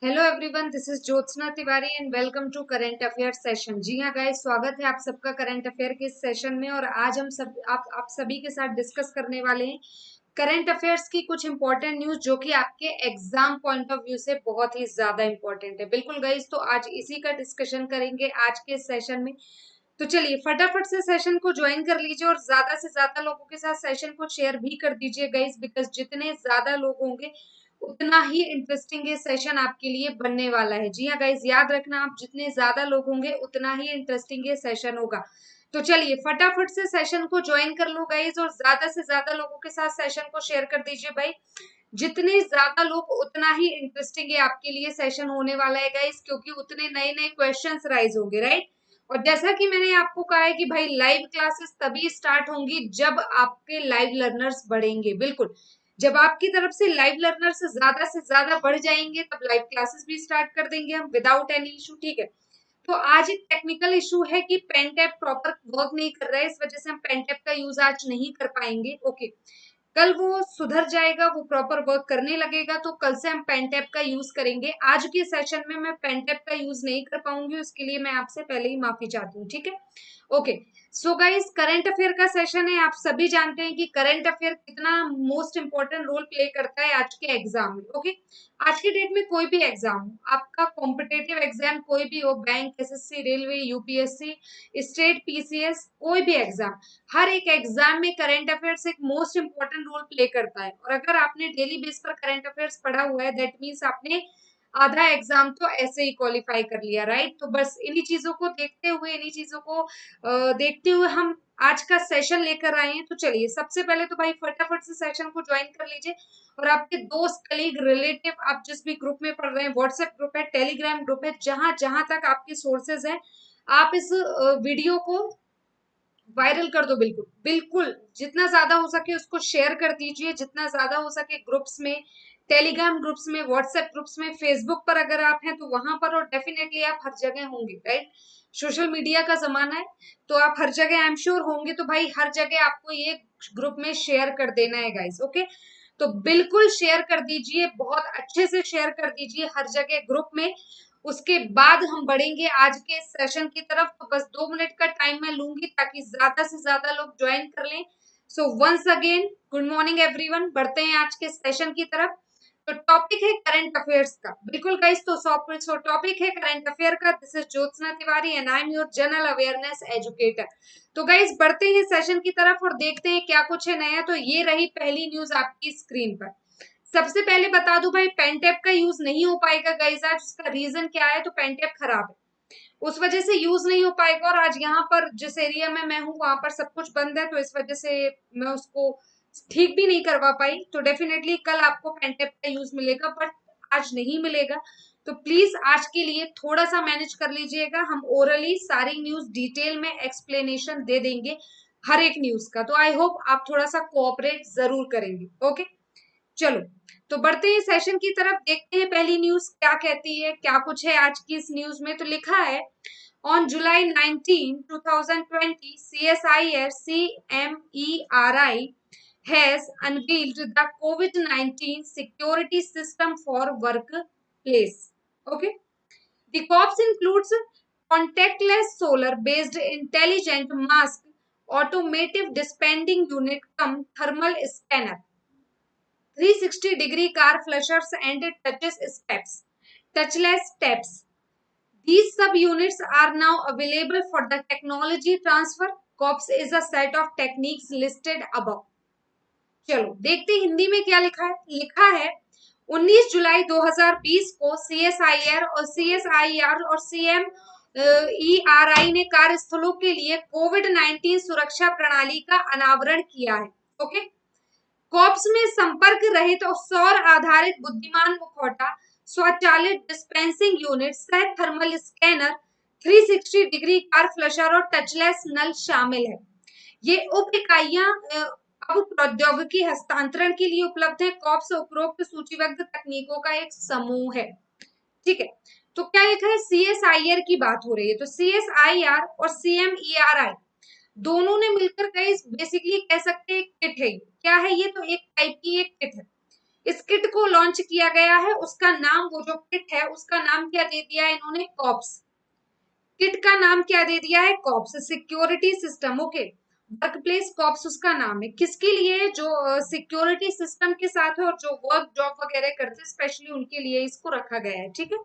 Hello everyone, this is Jyotsna Tiwari and welcome to current affair session. जी हाँ guys, स्वागत है आप सबका करंट अफेयर के इस सेशन में। और आज हम सब आप सभी के साथ डिस्कस करने वाले हैं करंट अफेयर्स की कुछ इंपॉर्टेंट न्यूज जो कि आपके एग्जाम पॉइंट ऑफ व्यू से बहुत ही ज्यादा इंपॉर्टेंट है। बिल्कुल गाइस, तो आज इसी का डिस्कशन करेंगे आज के सेशन में। तो चलिए फटाफट से सेशन को ज्वाइन कर लीजिए और ज्यादा से ज्यादा लोगों के साथ सेशन को शेयर भी कर दीजिए गाइस, बिकॉज जितने ज्यादा लोग होंगे उतना ही इंटरेस्टिंग ये सेशन आपके लिए बनने वाला है। जी हाँ गाइस, याद रखना, आप जितने ज्यादा लोग होंगे उतना ही इंटरेस्टिंग ये सेशन होगा। तो चलिए फटाफट से सेशन को ज्वाइन कर लो गाइस और ज्यादा से ज्यादा लोगों के साथ सेशन को शेयर कर दीजिए भाई। जितने ज्यादा लोग उतना ही इंटरेस्टिंग ये आपके लिए सेशन होने वाला है गाइस, क्योंकि उतने नए नए क्वेश्चंस राइज होंगे, राइट। और जैसा कि मैंने आपको कहा है कि भाई लाइव क्लासेस तभी स्टार्ट होंगी जब आपके लाइव लर्नर्स बढ़ेंगे। बिल्कुल, जब आपकी तरफ से ज्यादा बढ़ जाएंगे तब लाइव क्लासेस भी स्टार्ट कर देंगे हम विदाउट एनी इशू, ठीक है। तो आज एक टेक्निकल इशू है कि पेन टैप प्रॉपर वर्क नहीं कर रहा है, इस वजह से हम पेन टैप का यूज आज नहीं कर पाएंगे। ओके, कल वो सुधर जाएगा, वो प्रॉपर वर्क करने लगेगा, तो कल से हम पेन टैप का यूज करेंगे। आज के सेशन में मैं पेन टैप का यूज नहीं कर पाऊंगी, उसके लिए मैं आपसे पहले ही माफी चाहती हूँ, ठीक है। Okay, so guys, current affair का सेशन है। आप सभी जानते हैं कि करंट अफेयर कितना मोस्ट इंपॉर्टेंट रोल प्ले करता है आज के एग्जाम में। ओके, आज के डेट में कोई भी एग्जाम हो, आपका कॉम्पिटेटिव एग्जाम कोई भी हो, bank, SSC, railway, UPSC, state, PCS, कोई भी एग्जाम, हर एक एग्जाम में करंट अफेयर्स एक मोस्ट इंपॉर्टेंट रोल प्ले करता है। और अगर आपने डेली बेस पर करंट अफेयर्स पढ़ा हुआ है, दैट मीन्स आपने आधा एग्जाम तो ऐसे ही क्वालिफाई कर लिया, राइट। तो बस इन्हीं चीजों को देखते हुए, इन्हीं चीजों को देखते हुए हम आज का सेशन लेकर आए हैं। तो चलिए सबसे पहले तो भाई फटाफट से सेशन को ज्वाइन कर लीजिए और आपके दोस्त, कलीग, रिलेटिव, आप जिस भी ग्रुप में पढ़ रहे हैं, व्हाट्सएप ग्रुप है, टेलीग्राम ग्रुप है, जहां जहां तक आपके सोर्सेज है, आप इस वीडियो को वायरल कर दो। बिल्कुल बिल्कुल, जितना ज्यादा हो सके उसको शेयर कर दीजिए, जितना ज्यादा हो सके ग्रुप्स में, टेलीग्राम ग्रुप्स में, व्हाट्सएप ग्रुप्स में, फेसबुक पर अगर आप हैं तो वहां पर, और डेफिनेटली आप हर जगह होंगे, राइट। सोशल मीडिया का जमाना है तो आप हर जगह आई एम श्योर होंगे, तो भाई हर जगह आपको ये ग्रुप में शेयर कर देना है गाइस। ओके, तो बिल्कुल शेयर कर दीजिए, बहुत अच्छे से शेयर कर दीजिए हर जगह ग्रुप में। उसके बाद हम बढ़ेंगे आज के सेशन की तरफ। तो बस 2 मिनट का टाइम मैं लूंगी ताकि ज्यादा से ज्यादा लोग ज्वाइन कर लें। So once again good morning everyone, बढ़ते हैं आज के सेशन की तरफ। तो टॉपिक है करंट अफेयर्स का, बिल्कुल गाइस। तो सो टॉपिक है करंट अफेयर का। This is Jyotsna Tiwari and I am your general awareness educator. तो गाइस बढ़ते हैं सेशन की तरफ और देखते हैं क्या कुछ है नया। तो ये रही पहली न्यूज आपकी स्क्रीन पर। सबसे पहले बता दूं भाई, पेन टैप का यूज नहीं हो पाएगा गाइस आज। उसका रीजन क्या है? तो पेन टैप खराब है, उस वजह से यूज नहीं हो पाएगा। और आज यहाँ पर जिस एरिया में मैं हूँ वहां पर सब कुछ बंद है, तो इस वजह से मैं उसको ठीक भी नहीं करवा पाई। तो डेफिनेटली कल आपको पेन टैप का यूज मिलेगा, बट आज नहीं मिलेगा। तो प्लीज आज के लिए थोड़ा सा मैनेज कर लीजिएगा, हम ओरली सारी न्यूज डिटेल में एक्सप्लेनेशन दे देंगे हर एक न्यूज का। तो आई होप आप थोड़ा सा कोऑपरेट जरूर करेंगे। ओके, चलो तो बढ़ते हैं सेशन की तरफ, देखते हैं पहली न्यूज क्या कहती है, क्या कुछ है आज की इस न्यूज में। तो लिखा है, on July 19 2020 CSIR CMERI has unveiled the COVID-19 security system for workplace. Okay, the COPS includes contactless solar based intelligent mask, automative dispensing unit cum thermal scanner, 360-degree car flushers and touchless steps. These subunits are now available for the technology transfer. COPS is a set of techniques listed above. चलो देखते हिंदी में क्या लिखा है। लिखा है 19 जुलाई 2020 को CSIR और CSIR और CMERI ने कार्यस्थलों के लिए कोविड-19 सुरक्षा प्रणाली का अनावरण किया है। ओके, कॉप्स में संपर्क रहित और सौर आधारित बुद्धिमान मुखौटा, स्वचालित डिस्पेंसिंग यूनिट, सह thermal scanner, 360 degree car flusher और टचलेस नल शामिल है। ये उप इकाइयां अब प्रौद्योगिकी हस्तांतरण के लिए उपलब्ध है। कॉप्स उपरोक्त सूचीबद्ध तकनीकों का एक समूह है, ठीक है। तो क्या लिखा है? CSIR की बात हो रही है, तो CSIR और CMERI दोनों ने मिलकर कई बेसिकली कह सकते हैं किट है। क्या है ये? तो एक टाइप की एक किट है। इस किट को लॉन्च किया गया है, उसका नाम, वो जो किट है उसका नाम क्या दे दिया है इन्होंने, कॉप्स। किट का नाम क्या दे दिया है, cops, security system. Okay, work place cops उसका नाम है, किसके लिए, जो सिक्योरिटी सिस्टम के साथ है और जो वर्क जॉब वगैरह करते हैं स्पेशली उनके लिए इसको रखा गया है। ठीक है,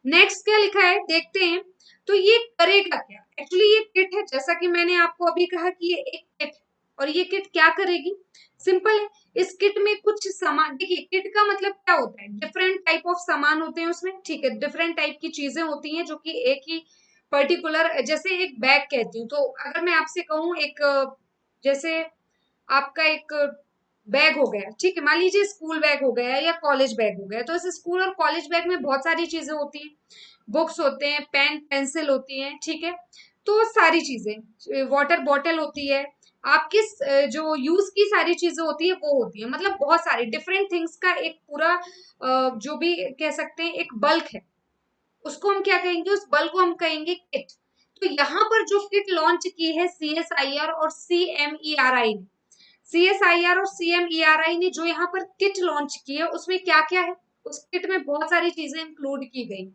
नेक्स्ट क्या लिखा है देखते हैं। तो ये करेगा क्या, एक्चुअली ये किट है, जैसा कि मैंने आपको अभी कहा कि ये एक किट है, और ये किट क्या करेगी, सिंपल है। इस किट में कुछ सामान, देखिए किट का मतलब क्या होता है, डिफरेंट टाइप ऑफ सामान होते हैं उसमें, ठीक है, डिफरेंट टाइप की चीजें होती हैं जो कि एक ही पर्टिकुलर, जैसे एक बैग कहती हूँ, तो अगर मैं आपसे कहूँ एक, जैसे आपका एक बैग हो गया, ठीक है, मान लीजिए स्कूल बैग हो गया या कॉलेज बैग हो गया, तो इस स्कूल और कॉलेज बैग में बहुत सारी चीजें होती हैं, बुक्स होते हैं, पेन पेंसिल होती हैं, ठीक है, तो सारी चीजें, वाटर बॉटल होती है, आपकी जो यूज की सारी चीजें होती है वो होती है, मतलब बहुत सारी डिफरेंट थिंग्स का एक पूरा जो भी कह सकते हैं एक बल्क है, उसको हम क्या कहेंगे, उस बल को हम कहेंगे किट। तो यहाँ पर जो किट लॉन्च की है सीएसआईआर और सीएमईआरआई ने, सीएसआईआर और सीएमईआरआई ने जो यहाँ पर किट लॉन्च की है उसमें क्या क्या है, उस किट में बहुत सारी चीजें इंक्लूड की गई।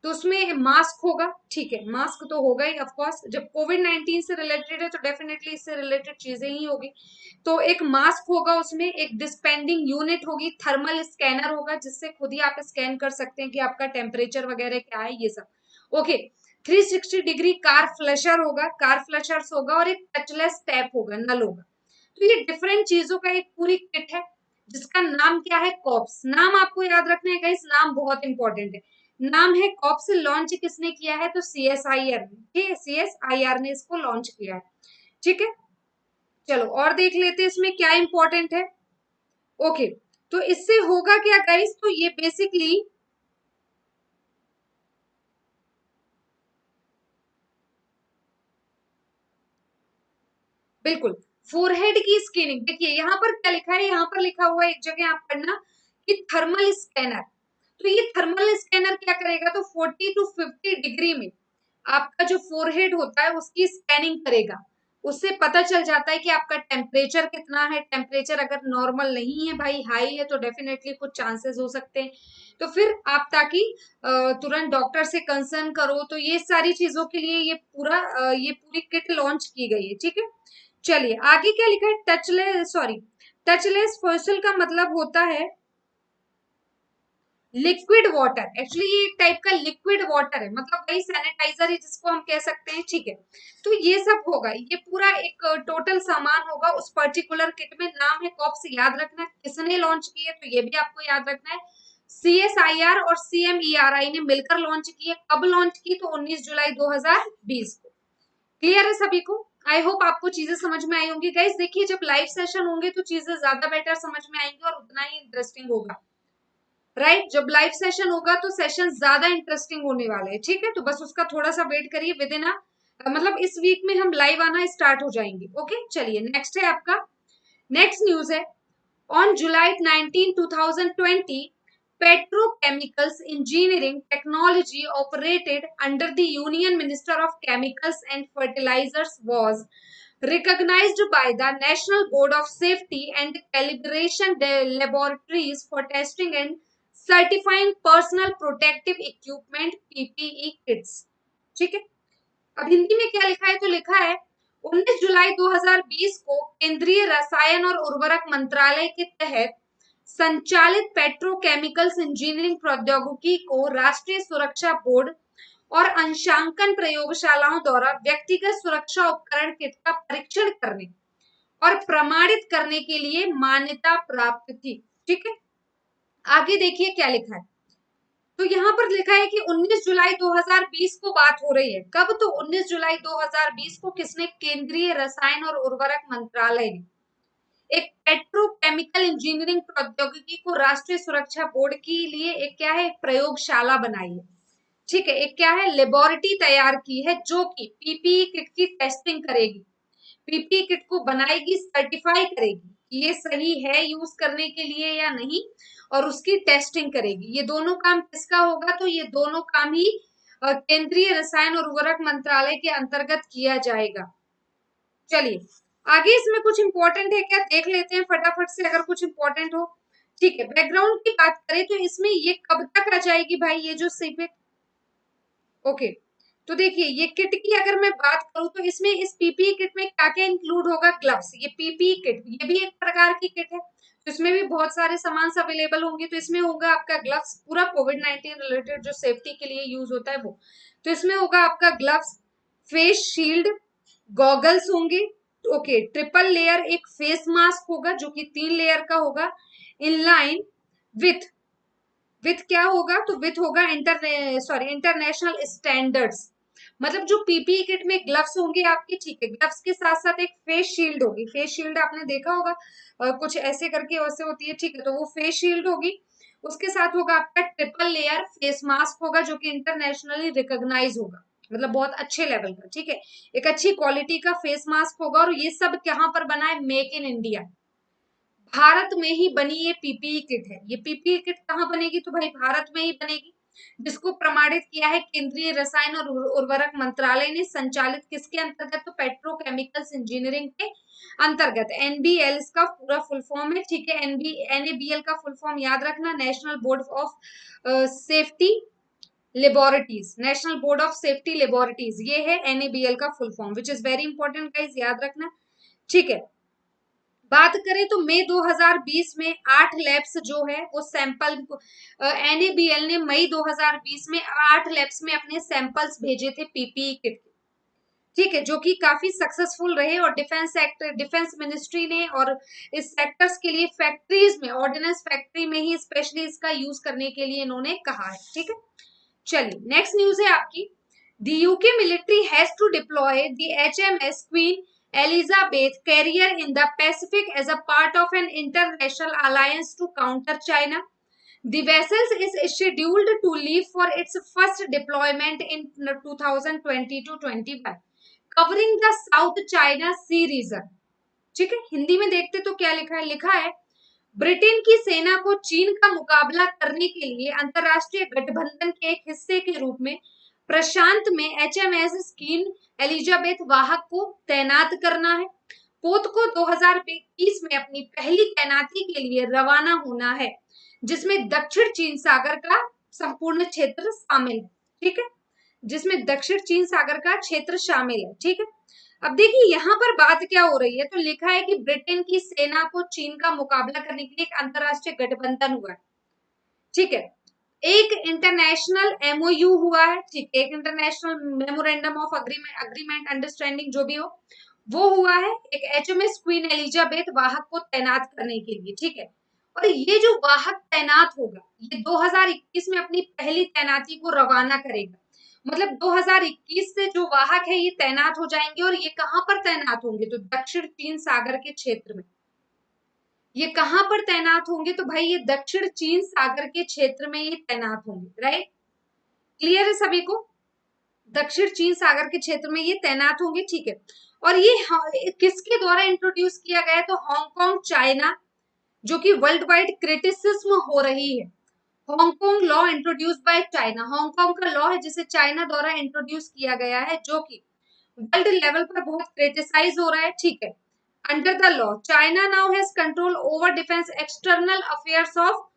तो उसमें मास्क होगा, ठीक है, मास्क तो होगा ही ऑफ कोर्स, जब कोविड 19 से रिलेटेड है तो डेफिनेटली इससे रिलेटेड चीजें ही होगी। तो एक मास्क होगा, उसमें एक डिस्पेंडिंग यूनिट होगी, थर्मल स्कैनर होगा जिससे खुद ही आप स्कैन कर सकते हैं कि आपका टेम्परेचर वगैरह क्या है, ये सब ओके। 360 डिग्री कार फ्लशर होगा, कार फ्लशर्स होगा, और एक टचलेस टैप होगा, नल होगा। तो ये डिफरेंट चीजों का एक पूरी किट है जिसका नाम क्या है, कॉप्स। नाम आपको याद रखना है गाइस, नाम बहुत इंपॉर्टेंट है, नाम है कॉप्स। लॉन्च किसने किया है, तो सीएसआईआर ने, ठीक है, सीएसआईआर ने इसको लॉन्च किया है। ठीक है, चलो और देख लेते हैं इसमें क्या इंपॉर्टेंट है। ओके, तो इससे होगा क्या गाइस, तो ये बेसिकली बिल्कुल फोरहेड की स्कैनिंग, देखिए यहाँ पर क्या लिखा है, यहाँ पर लिखा हुआ है एक जगह आप पढ़ना कि थर्मल स्कैनर। तो ये थर्मल स्कैनर क्या करेगा, तो 40 टू 50 डिग्री में आपका जो फोरहेड होता है उसकी स्कैनिंग करेगा, उससे पता चल जाता है कि आपका टेम्परेचर कितना है। टेम्परेचर अगर नॉर्मल नहीं है भाई, हाई है, तो डेफिनेटली कुछ चांसेस हो सकते हैं, तो फिर आप ताकि तुरंत डॉक्टर से कंसर्न करो। तो ये सारी चीजों के लिए ये पूरा ये पूरी किट लॉन्च की गई है। ठीक है, चलिए आगे क्या लिखा है, टचलेस, सॉरी, टचलेस फॉसल का मतलब होता है लिक्विड वाटर। एक्चुअली ये एक टाइप का लिक्विड वाटर है, मतलब वही सैनिटाइजर है जिसको हम कह सकते हैं। ठीक है, तो ये सब होगा, ये पूरा एक टोटल सामान होगा उस पर्टिकुलर किट में। नाम है कॉप्स, याद रखना किसने लॉन्च की है, तो ये भी आपको याद रखना है, सीएसआईआर और सीएमईआरआई ने मिलकर लॉन्च की है। कब लॉन्च की, तो 19 जुलाई 2020 को। क्लियर है सभी को, आई होप आपको चीजें समझ में आई होंगी गाइस। देखिए जब लाइव सेशन होंगे तो चीजें ज्यादा बेटर समझ में आएंगी और उतना ही इंटरेस्टिंग होगा, राइट। जब लाइव सेशन होगा तो सेशन ज्यादा इंटरेस्टिंग होने वाला है। ठीक है, तो बस उसका थोड़ा सा वेट करिए, विद इन मतलब इस वीक में हम लाइव आना स्टार्ट हो जाएंगे। ओके, चलिए नेक्स्ट है आपका, नेक्स्ट न्यूज है। On July 19 2020 petrochemicals engineering technology operated under the union minister of chemicals and fertilizers was recognized by the national board of safety and calibration laboratories for testing and certifying personal protective equipment PPE kits। ठीक है, अब हिंदी में क्या लिखा है, तो लिखा है 19 जुलाई 2020 को केंद्रीय रसायन और उर्वरक मंत्रालय के तहत संचालित पेट्रोकेमिकल्स इंजीनियरिंग प्रौद्योगिकी को राष्ट्रीय सुरक्षा बोर्ड और अंशांकन प्रयोगशालाओं द्वारा व्यक्तिगत सुरक्षा उपकरण किट का परीक्षण करने और प्रमाणित करने के लिए मान्यता प्राप्त थी। ठीक है, आगे देखिए क्या लिखा है। तो यहाँ पर लिखा है कि 19 जुलाई 2020 को बात हो रही है, कब, तो 19 जुलाई 2020 को किसने, केंद्रीय रसायन और उर्वरक मंत्रालय ने एक पेट्रोकेमिकल इंजीनियरिंग प्रौद्योगिकी को राष्ट्रीय सुरक्षा बोर्ड के लिए एक क्या है, एक प्रयोगशाला बनाई है। ठीक है, एक क्या है, लेबोरेटरी तैयार की है जो कि पीपीई किट की टेस्टिंग करेगी, पीपीई किट को बनाएगी, सर्टिफाई करेगी कि ये सही है यूज करने के लिए या नहीं, और उसकी टेस्टिंग करेगी। ये दोनों काम किसका होगा, तो ये दोनों काम ही केंद्रीय रसायन और उर्वरक मंत्रालय के अंतर्गत किया जाएगा। चलिए आगे इसमें कुछ इंपॉर्टेंट है क्या, देख लेते हैं फटाफट से, अगर कुछ इंपॉर्टेंट हो। ठीक है, बैकग्राउंड की बात करें तो इसमें ये कब तक आ जाएगी भाई, ये जो सीपेट। ओके, तो देखिए ये किट की अगर मैं बात करूं तो इसमें इस पीपीई किट में क्या क्या इंक्लूड होगा। ग्लव्स, ये पीपीई किट ये भी एक प्रकार की किट है, तो इसमें भी बहुत सारे सामान अवेलेबल होंगे। तो इसमें होगा आपका ग्लव्स, पूरा कोविड-19 रिलेटेड जो सेफ्टी के लिए यूज होता है वो। तो इसमें होगा आपका ग्लव्स, फेस शील्ड, गॉगल्स होंगे। ओके, ट्रिपल लेयर एक फेस मास्क होगा जो कि 3 लेयर का होगा। इन लाइन विथ, विथ क्या होगा, तो विथ होगा इंटरनेशनल स्टैंडर्ड्स। मतलब जो पीपीई किट में ग्लव्स होंगे आपके, ठीक है, ग्लव्स के साथ साथ एक फेस शील्ड होगी। फेस शील्ड आपने देखा होगा, कुछ ऐसे करके वैसे होती है, ठीक है, तो वो फेस शील्ड होगी। उसके साथ होगा आपका ट्रिपल लेयर फेस मास्क होगा जो कि इंटरनेशनली रिकॉग्नाइज होगा, मतलब बहुत अच्छे लेवल का, ठीक है, एक अच्छी क्वालिटी का फेस मास्क होगा। और ये सब कहाँ पर बना है, मेक इन इंडिया, भारत में ही बनी ये पीपीई किट है। ये पीपीई किट कहाँ बनेगी, तो भाई भारत में ही बनेगी, जिसको प्रमाणित किया है केंद्रीय रसायन और उर्वरक मंत्रालय ने। संचालित किसके अंतर्गत, तो पेट्रोकेमिकल्स इंजीनियरिंग के अंतर्गत। एनबीएल इसका पूरा फुल फॉर्म है, ठीक है, एनएबीएल का फुल फॉर्म याद रखना, national board of safety laboratories, national board of safety laboratories, ये है एनएबीएल का full form, which is very important guys, याद रखना, ठीक है। बात करें तो मई 2020 में 8 लैब्स जो है वो सैंपल, एनएबीएल ने मई 2020 में 8 लैब्स में अपने सैंपल्स भेजे थे पीपीई किट, ठीक है, जो कि काफी सक्सेसफुल रहे। और डिफेंस सेक्टर, डिफेंस मिनिस्ट्री ने और इस सेक्टर्स के लिए फैक्ट्रीज में, ऑर्डिनेंस फैक्ट्री में ही स्पेशली इसका यूज करने के लिए इन्होंने कहा है, ठीक है। चलिए नेक्स्ट न्यूज है आपकी, The UK military has to deploy the HMS Queen Elizabeth carrier in the Pacific as a part of an international alliance to counter China. The vessel is scheduled to leave for its first deployment in 2020-21, covering the South China Sea region. ठीक है, हिंदी में देखते तो क्या लिखा है, लिखा है ब्रिटेन की सेना को चीन का मुकाबला करने के लिए अंतरराष्ट्रीय गठबंधन के एक हिस्से के रूप में प्रशांत में एचएमएस क्वीन एलिजाबेथ वाहक को तैनात करना है। पोत को 2021 में अपनी पहली तैनाती के लिए रवाना होना है, जिसमें दक्षिण चीन सागर का संपूर्ण क्षेत्र शामिल है, ठीक है, जिसमें दक्षिण चीन सागर का क्षेत्र शामिल है, ठीक है। अब देखिए यहाँ पर बात क्या हो रही है, तो लिखा है कि ब्रिटेन की सेना को चीन का मुकाबला करने के लिए एक अंतरराष्ट्रीय गठबंधन हुआ है, ठीक है, एक इंटरनेशनल एमओयू हुआ है, ठीक है, एक international memorandum of agreement understanding जो भी हो वो हुआ है, एक एचएमएस क्वीन एलिजाबेथ वाहक को तैनात करने के लिए, ठीक है। और ये जो वाहक तैनात होगा ये 2021 में अपनी पहली तैनाती को रवाना करेगा, मतलब 2021 से जो वाहक है ये तैनात हो जाएंगे। और ये कहां पर तैनात होंगे, तो दक्षिण चीन सागर के क्षेत्र में। ये कहां पर तैनात होंगे, तो भाई ये दक्षिण चीन सागर के क्षेत्र में ये तैनात होंगे, राइट, क्लियर है सभी को, दक्षिण चीन सागर के क्षेत्र में ये तैनात होंगे, ठीक है। और ये किसके द्वारा इंट्रोड्यूस किया गया है, तो हांगकांग चाइना, जो कि वर्ल्ड वाइड क्रिटिसिज्म हो रही है। Hong Kong law introduce by China, Hong Kong का लॉ है जिसे चाइना द्वारा इंट्रोड्यूस किया गया है, जो कि वर्ल्ड लेवल पर बहुत क्रिटिसाइज हो रहा है, ठीक है। Under the law China now has control over defence external affairs of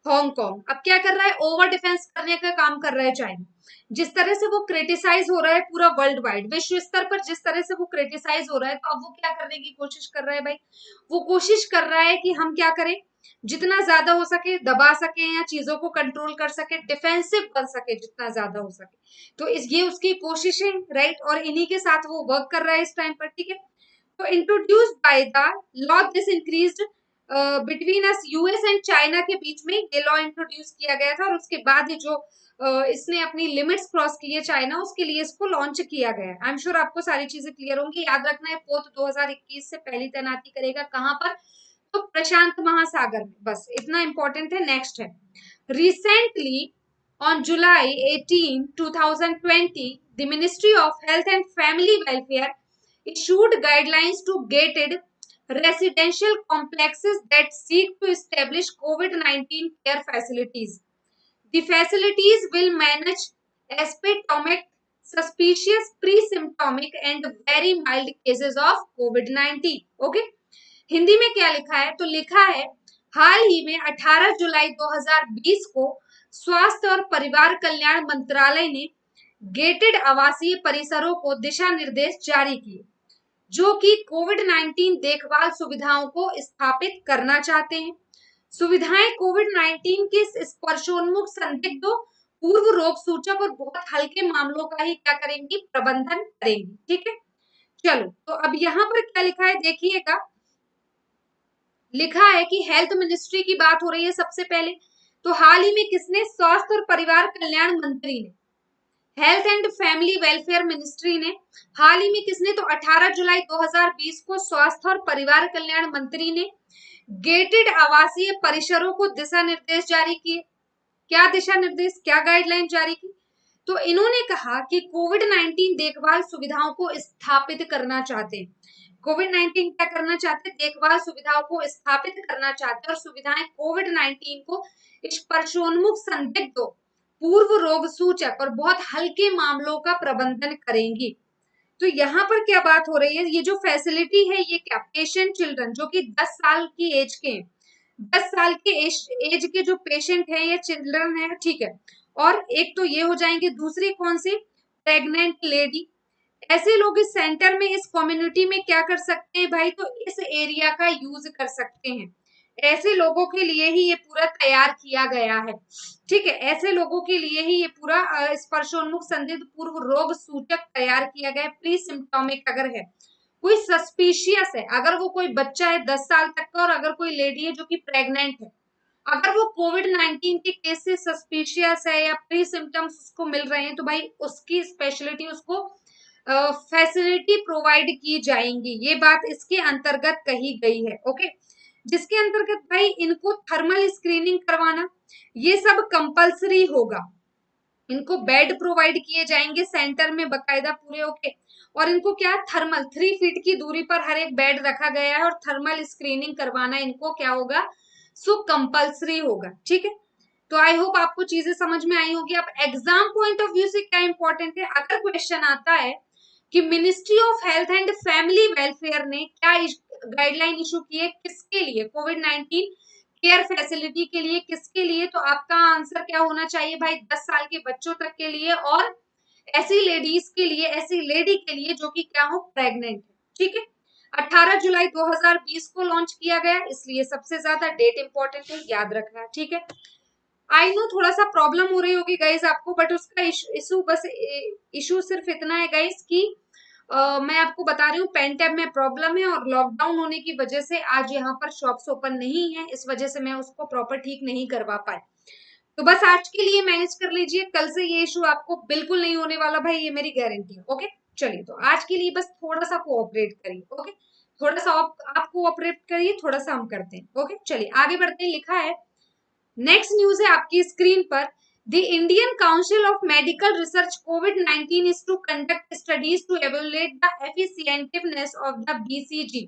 Hong Kong. अब क्या कर रहा है, ओवर डिफेंस करने का काम कर रहा है चाइना। जिस तरह से वो क्रिटिसाइज हो रहा है पूरा वर्ल्ड वाइड, विश्व स्तर पर जिस तरह से वो क्रिटिसाइज हो रहा है, तो अब वो क्या करने की कोशिश कर रहा है भाई, वो कोशिश कर रहा है कि हम क्या करें, जितना ज्यादा हो सके दबा सके या चीजों को कंट्रोल कर सके, डिफेंसिव बन सके जितना ज्यादा हो सके। तो ये उसकी कोशिश है, राइट, और इन्हीं के साथ वो वर्क कर रहा है इस टाइम पर, ठीक है। तो introduced by the law this increased between us, US and China के बीच में ये लॉ इंट्रोड्यूस किया गया था। और उसके बाद ही जो इसने अपनी लिमिट्स क्रॉस की है चाइना, उसके लिए इसको लॉन्च किया गया है। आई एम श्योर आपको सारी चीजें क्लियर होंगी। याद रखना है पोत 2021 से पहली तैनाती करेगा कहां पर, तो प्रशांत महासागर में, बस इतना इंपॉर्टेंट है। नेक्स्ट है, recently on July 18 2020 the ministry of health and family welfare issued guidelines to gated residential complexes that seek to establish COVID-19 care facilities. The facilities will manage asymptomatic, suspicious, pre-symptomatic and very mild cases of COVID-19. Okay? Hindi में क्या लिखा है, तो लिखा है हाल ही में 18 जुलाई 2020 को स्वास्थ्य और परिवार कल्याण मंत्रालय ने गेटेड आवासीय परिसरों को दिशा निर्देश जारी किए, जो कि कोविड-19 देखभाल सुविधाओं को स्थापित करना चाहते हैं। सुविधाएं कोविड-19 के स्पर्शोन्मुख संदिग्धों, पूर्व रोग सूचक और बहुत हल्के मामलों का ही क्या करेंगी, प्रबंधन करेंगी। ठीक है, चलो तो अब यहाँ पर क्या लिखा है देखिएगा। लिखा है कि हेल्थ मिनिस्ट्री की बात हो रही है सबसे पहले। तो हाल ही में किसने, स्वास्थ्य और परिवार कल्याण मंत्री ने, health and family welfare ministry ने हाल ही में किसने, तो 18 जुलाई 2020 को स्वास्थ्य और परिवार कल्याण मंत्री ने गेटेड आवासीय परिसरों को दिशा निर्देश जारी किए। क्या दिशा निर्देश, क्या गाइडलाइन जारी की, तो इन्होंने कहा कि कोविड-19 देखभाल सुविधाओं को स्थापित करना चाहते हैं। कोविड-19 क्या करना चाहते हैं, देखभाल सुविधाओं को स्थापित करना चाहते हैं और सुविधाएं कोविड-19 को स्पर्शोन्मुख संदिग्धों, पूर्व रोग सूचक और बहुत हल्के मामलों का प्रबंधन करेंगी। तो यहाँ पर क्या बात हो रही है, ये जो फैसिलिटी है ये क्या, पेशेंट चिल्ड्रन जो कि 10 साल की एज के हैं, 10 साल के एज के जो पेशेंट है या चिल्ड्रन है, ठीक है, और एक तो ये हो जाएंगे, दूसरी कौन सी, प्रेग्नेंट लेडी, ऐसे लोग इस सेंटर में, इस कम्युनिटी में क्या कर सकते हैं भाई, तो इस एरिया का यूज कर सकते हैं। ऐसे लोगों के लिए ही ये पूरा तैयार किया गया है। ठीक है, ऐसे लोगों के लिए ही ये पूरा स्पर्शोन्मुख संदिग्ध पूर्व रोग सूचक तैयार किया गया है। प्री सिम्टोमिक अगर है, कोई सस्पिशियस है, अगर वो कोई बच्चा है 10 साल तक का और अगर कोई लेडी है जो कि प्रेग्नेंट है, अगर वो कोविड-19 के केस से सस्पिशियस है या प्री सिम्टम्स उसको मिल रहे हैं, तो भाई उसकी स्पेशलिटी, उसको फैसिलिटी प्रोवाइड की जाएंगी। ये बात इसके अंतर्गत कही गई है। ओके, जिसके अंतर्गत भाई इनको थर्मल स्क्रीनिंग करवाना, ये सब कंपलसरी होगा। इनको बेड प्रोवाइड किए जाएंगे सेंटर में बकायदा पूरे। ओके, और इनको क्या, थर्मल 3 फीट की दूरी पर हर एक बेड रखा गया है और थर्मल स्क्रीनिंग करवाना इनको क्या होगा, सो कंपलसरी होगा। ठीक है, तो आई होप आपको चीजें समझ में आई होगी। अब एग्जाम पॉइंट ऑफ व्यू से क्या इंपॉर्टेंट है, अगर क्वेश्चन आता है कि ministry of health and family welfare ने क्या गाइडलाइन इशू की है, किसके लिए, कोविड-19 केयर फैसिलिटी के लिए, किसके लिए, तो आपका आंसर क्या होना चाहिए भाई, 10 साल के बच्चों तक के लिए और ऐसी लेडीज के लिए, ऐसी लेडी के लिए जो कि क्या हो, प्रेग्नेंट है। ठीक है, 18 जुलाई 2020 को लॉन्च किया गया, इसलिए सबसे ज्यादा डेट इंपॉर्टेंट है, याद रखना। ठीक है, आई नो थोड़ा सा प्रॉब्लम हो रही होगी गाइस आपको, बट उसका इशू बस इशू सिर्फ इतना है गाइस कि मैं आपको बता रही हूँ पेन टैब में प्रॉब्लम है और लॉकडाउन होने की वजह से आज यहाँ पर शॉप्स ओपन नहीं है, इस वजह से मैं उसको प्रॉपर ठीक नहीं करवा पाई। तो बस आज के लिए मैनेज कर लीजिए, कल से ये इशू आपको बिल्कुल नहीं होने वाला भाई, ये मेरी गारंटी है। ओके, चलिए तो आज के लिए बस थोड़ा सा कोऑपरेट करिए। ओके, थोड़ा सा आप कोऑपरेट करिए, थोड़ा सा हम करते हैं। ओके, चलिए आगे बढ़ते हैं। लिखा है, नेक्स्ट न्यूज है आपकी स्क्रीन पर, the Indian council of medical research covid is to conduct studies to evaluate the effectiveness of the BCG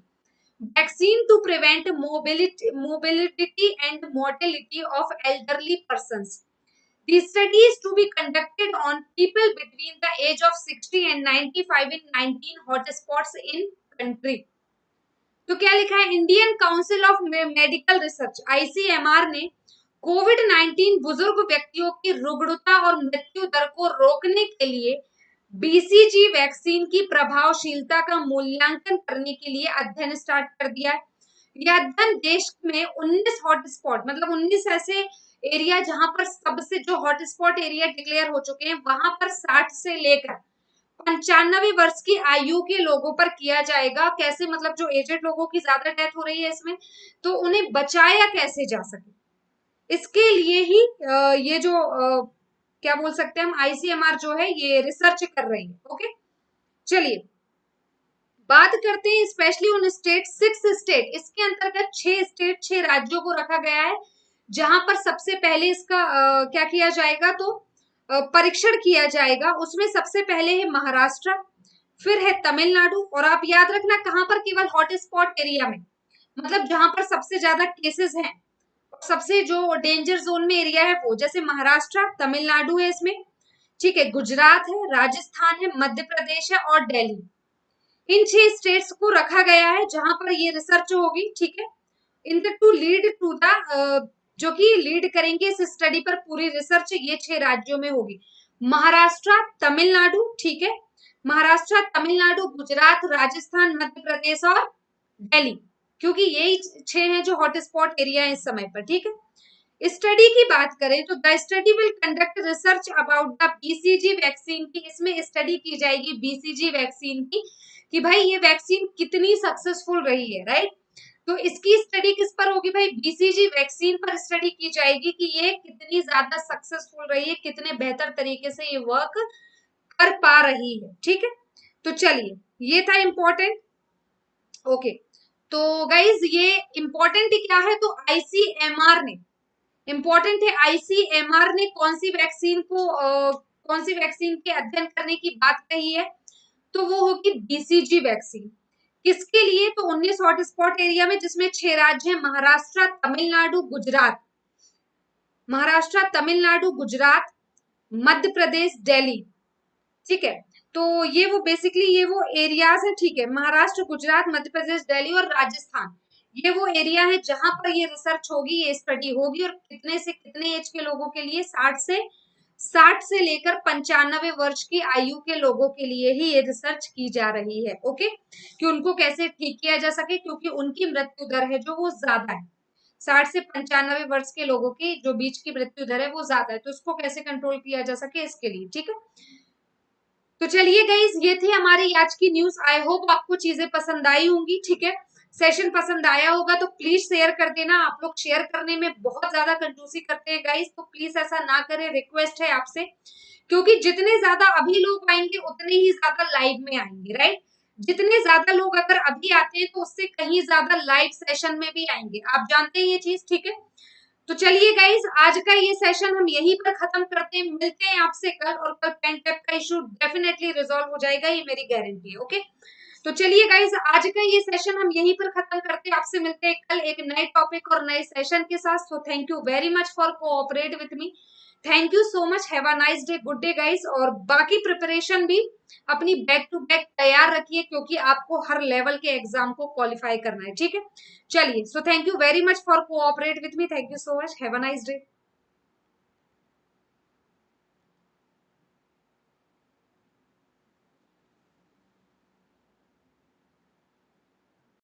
vaccine to prevent mobility and mortality of elderly persons. The study is to be conducted on people between the age of 60 and 95 in 19 hotspots in country. तो क्या लिखा है, Indian council of medical research ICMR ने कोविड-19 बुजुर्ग व्यक्तियों की रुग्णता और मृत्यु दर को रोकने के लिए BCG वैक्सीन की प्रभावशीलता का मूल्यांकन करने के लिए अध्ययन स्टार्ट कर दिया है। यह अध्ययन देश में 19 हॉटस्पॉट, मतलब 19 ऐसे एरिया जहां पर सबसे जो हॉटस्पॉट एरिया डिक्लेयर हो चुके हैं, वहां पर 60 से लेकर 95 वर्ष की आयु के लोगों पर किया जाएगा। कैसे, मतलब जो एजेड लोगों की ज्यादा डेथ हो रही है इसमें, तो उन्हें बचाया कैसे जा सके, इसके लिए ही ये जो क्या बोल सकते हैं हम, ICMR जो है ये रिसर्च कर रही है। ओके, चलिए बात करते हैं स्पेशली उन स्टेट, 6 स्टेट, इसके अंतर्गत 6 स्टेट, 6 राज्यों को रखा गया है जहां पर सबसे पहले इसका क्या किया जाएगा, तो परीक्षण किया जाएगा। उसमें सबसे पहले है महाराष्ट्र, फिर है तमिलनाडु, और आप याद रखना कहां पर, केवल हॉटस्पॉट एरिया में, मतलब जहां पर सबसे ज्यादा केसेस हैं, सबसे जो डेंजर जोन में एरिया है वो, जैसे महाराष्ट्र, तमिलनाडु है इसमें, ठीक है, गुजरात है, राजस्थान है, मध्य प्रदेश है और दिल्ली। इन 6 स्टेट्स को रखा गया है जहां पर ये रिसर्च होगी। ठीक है, in the to lead to the जो कि लीड करेंगे इस स्टडी पर पूरी रिसर्च, ये 6 राज्यों में होगी। महाराष्ट्र, तमिलनाडु, ठीक है, महाराष्ट्र, तमिलनाडु, गुजरात, राजस्थान, मध्य प्रदेश और दिल्ली, क्योंकि यही 6 हैं जो हॉटस्पॉट एरिया है इस समय पर, ठीक है। स्टडी की बात करें तो the study will conduct research about the BCG vaccine की, इसमें स्टडी की जाएगी बीसीजी वैक्सीन की कि भाई ये वैक्सीन कितनी सक्सेसफुल रही है, राइट। तो इसकी स्टडी किस पर होगी भाई, बीसीजी वैक्सीन पर स्टडी की जाएगी कि ये कितनी ज्यादा सक्सेसफुल रही है, कितने बेहतर तरीके से ये वर्क कर पा रही है, ठीक है। तो चलिए ये था इम्पोर्टेंट, ओके। तो गाइज ये इम्पोर्टेंट क्या है, तो आईसीएमआर ने, इम्पोर्टेंट है, आईसीएमआर ने कौन सी वैक्सीन को कौन सी वैक्सीन के अध्ययन करने की बात कही है, तो वो होगी बीसीजी वैक्सीन। किसके लिए, तो 19 हॉटस्पॉट एरिया में, जिसमें 6 राज्य हैं, महाराष्ट्र, तमिलनाडु, गुजरात, महाराष्ट्र, तमिलनाडु, गुजरात, मध्य प्रदेश, दिल्ली, ठीक है। तो ये वो बेसिकली ये वो एरियाज है, ठीक है, महाराष्ट्र, गुजरात, मध्य प्रदेश, दिल्ली और राजस्थान, ये वो एरिया है जहां पर ये रिसर्च होगी, ये स्टडी होगी। और कितने से कितने एज के लोगों के लिए, 60 से लेकर 95 वर्ष की आयु के लोगों के लिए ही ये रिसर्च की जा रही है, ओके, कि उनको कैसे ठीक किया जा सके, क्योंकि उनकी मृत्यु दर है जो वो ज्यादा है, 60 से 95 वर्ष के लोगों की जो बीच की मृत्यु दर है वो ज्यादा है, तो उसको कैसे कंट्रोल किया जा सके इसके लिए, ठीक है। तो चलिए गाइस, ये थी हमारी आज की न्यूज। आई होप आपको चीजें पसंद आई होंगी, ठीक है। सेशन पसंद आया होगा तो प्लीज शेयर कर देना, आप लोग शेयर करने में बहुत ज्यादा कंजूसी करते हैं गाइस, तो प्लीज ऐसा ना करें, रिक्वेस्ट है आपसे, क्योंकि जितने ज्यादा अभी लोग आएंगे उतने ही ज्यादा लाइव में आएंगे, राइट। जितने ज्यादा लोग अगर अभी आते हैं तो उससे कहीं ज्यादा लाइव सेशन में भी आएंगे, आप जानते हैं ये चीज, ठीक है। तो चलिए गाइज, आज का ये सेशन हम यहीं पर खत्म करते हैं, मिलते हैं आपसे कल, और कल पेन टैप का इशू डेफिनेटली रिजॉल्व हो जाएगा, ये मेरी गारंटी है, ओके। तो चलिए गाइज, आज का ये सेशन हम यहीं पर खत्म करते हैं, आपसे मिलते हैं कल एक नए टॉपिक और नए सेशन के साथ। So thank you very much for cooperate with me, thank you so much, have a nice day, good day guys. और बाकी प्रिपरेशन भी अपनी बैक टू बैक तैयार रखिए, क्योंकि आपको हर लेवल के एग्जाम को क्वालिफाई करना है, ठीक है। चलिए, so thank you very much for cooperate with me, thank you so much, have a nice day.